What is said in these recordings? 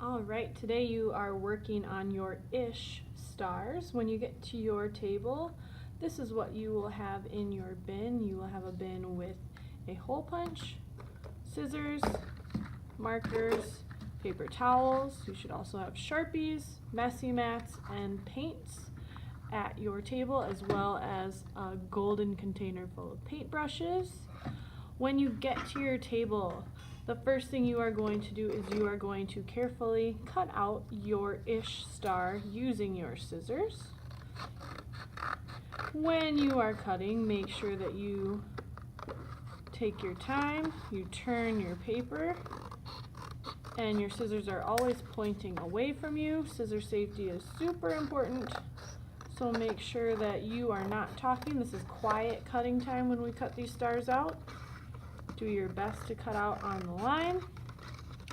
All right, today you are working on your ish stars. When you get to your table, this is what you will have in your bin. You will have a bin with a hole punch, scissors, markers, paper towels. You should also have Sharpies, messy mats, and paints at your table, as well as a golden container full of paintbrushes. When you get to your table, the first thing you are going to do is you are going to carefully cut out your ish star using your scissors. When you are cutting, make sure that you take your time, you turn your paper, and your scissors are always pointing away from you. Scissor safety is super important, so make sure that you are not talking. This is quiet cutting time when we cut these stars out. Do your best to cut out on the line.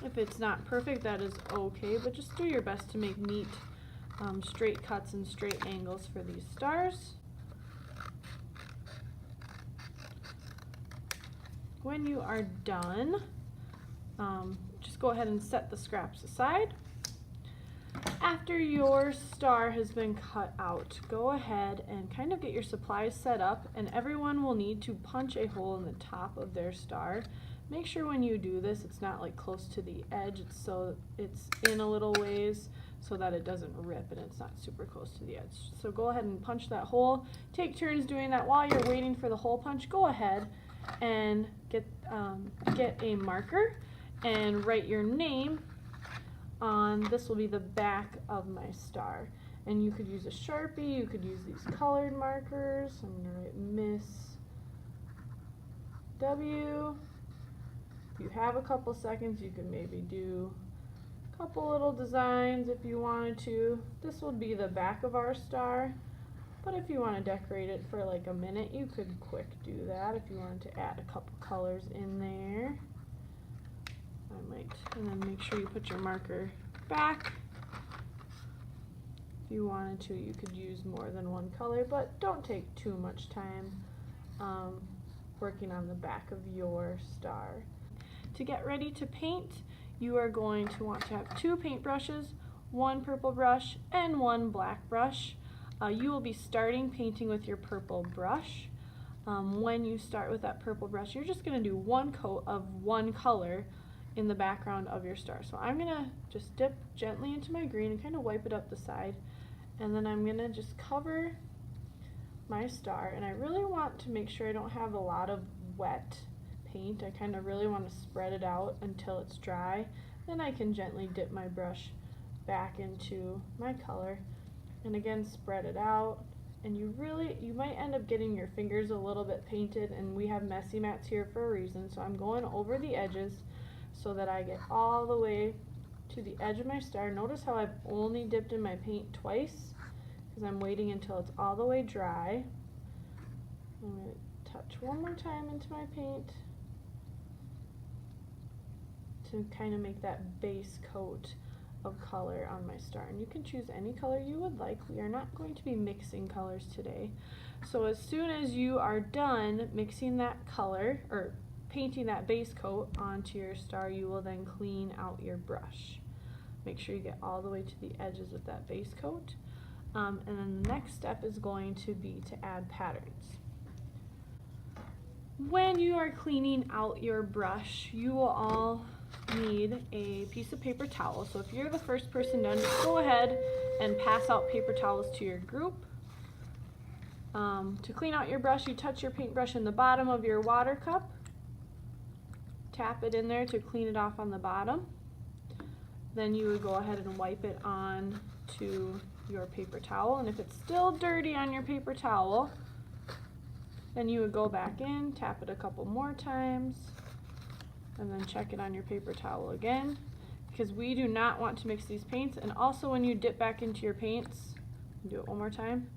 If it's not perfect, that is okay, but just do your best to make neat straight cuts and straight angles for these stars. When you are done, just go ahead and set the scraps aside. After your star has been cut out, go ahead and kind of get your supplies set up, and everyone will need to punch a hole in the top of their star. Make sure when you do this, it's not like close to the edge, it's in a little ways so that it doesn't rip and it's not super close to the edge. So go ahead and punch that hole. Take turns doing that. While you're waiting for the hole punch, go ahead and get a marker and write your name on, this will be the back of my star. And you could use a Sharpie, you could use these colored markers. I'm going to write Miss W. If you have a couple seconds, you could maybe do a couple little designs if you wanted to. This will be the back of our star, but if you want to decorate it for like a minute, you could quick do that if you wanted to add a couple colors in there. And then make sure you put your marker back. If you wanted to, you could use more than one color, but don't take too much time working on the back of your star. To get ready to paint, you are going to want to have two paintbrushes, one purple brush and one black brush. You will be starting painting with your purple brush. When you start with that purple brush, you're just going to do one coat of one color in the background of your star. So I'm going to just dip gently into my green and kind of wipe it up the side, and then I'm going to just cover my star, and I really want to make sure I don't have a lot of wet paint. I kind of really want to spread it out until it's dry. Then I can gently dip my brush back into my color and again spread it out. And you might end up getting your fingers a little bit painted, and we have messy mats here for a reason, so I'm going over the edges so that I get all the way to the edge of my star. Notice how I've only dipped in my paint twice because I'm waiting until it's all the way dry. I'm going to touch one more time into my paint to kind of make that base coat of color on my star. And you can choose any color you would like. We are not going to be mixing colors today. So as soon as you are done mixing that color, or painting that base coat onto your star, you will then clean out your brush. Make sure you get all the way to the edges of that base coat. And then the next step is going to be to add patterns. When you are cleaning out your brush, you will all need a piece of paper towel. So if you're the first person done, just go ahead and pass out paper towels to your group. To clean out your brush, you touch your paintbrush in the bottom of your water cup. Tap it in there to clean it off on the bottom. Then you would go ahead and wipe it on to your paper towel, and if it's still dirty on your paper towel, then you would go back in, tap it a couple more times, and then check it on your paper towel again, because we do not want to mix these paints. And also when you dip back into your paints, do it one more time.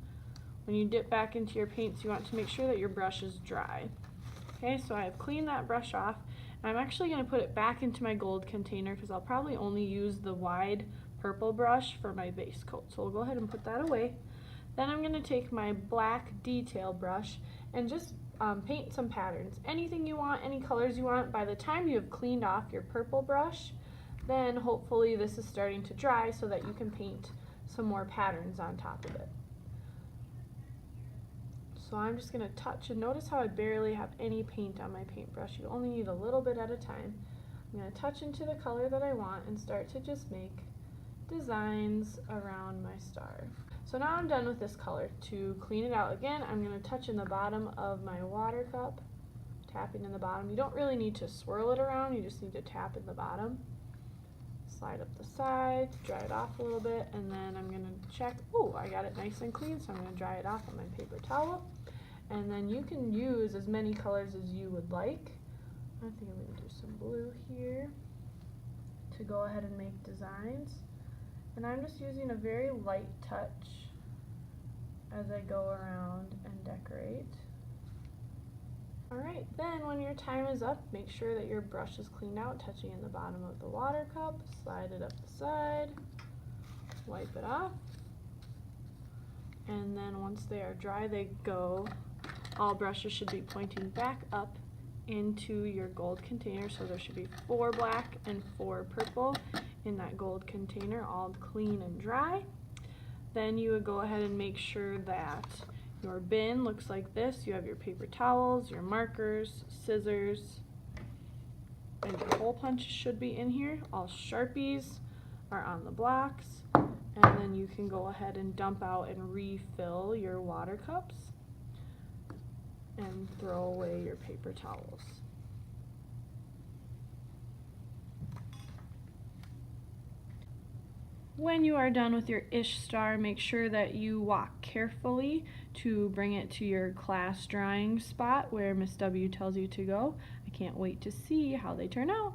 When you dip back into your paints, you want to make sure that your brush is dry. Okay, so I have cleaned that brush off. I'm actually going to put it back into my gold container because I'll probably only use the wide purple brush for my base coat. So we'll go ahead and put that away. Then I'm going to take my black detail brush and just paint some patterns. Anything you want, any colors you want. By the time you have cleaned off your purple brush, Then hopefully this is starting to dry so that you can paint some more patterns on top of it. So I'm just going to touch, and notice how I barely have any paint on my paintbrush. You only need a little bit at a time. I'm going to touch into the color that I want and start to just make designs around my star. So now I'm done with this color. To clean it out again, I'm going to touch in the bottom of my water cup, tapping in the bottom. You don't really need to swirl it around, you just need to tap in the bottom. Slide up the sides, dry it off a little bit, and then I'm going to check, oh, I got it nice and clean, so I'm going to dry it off on my paper towel. And then you can use as many colors as you would like. I think I'm going to do some blue here to go ahead and make designs. And I'm just using a very light touch as I go around and decorate. Alright, then when your time is up, make sure that your brush is cleaned out, touching in the bottom of the water cup, slide it up the side, wipe it off, and then once they are dry, all brushes should be pointing back up into your gold container, so there should be 4 black and 4 purple in that gold container, all clean and dry. Then you would go ahead and make sure that your bin looks like this. You have your paper towels, your markers, scissors, and your hole punch should be in here. All Sharpies are on the blocks, and then you can go ahead and dump out and refill your water cups and throw away your paper towels. When you are done with your ish star, make sure that you walk carefully to bring it to your class drawing spot where Miss W tells you to go. I can't wait to see how they turn out.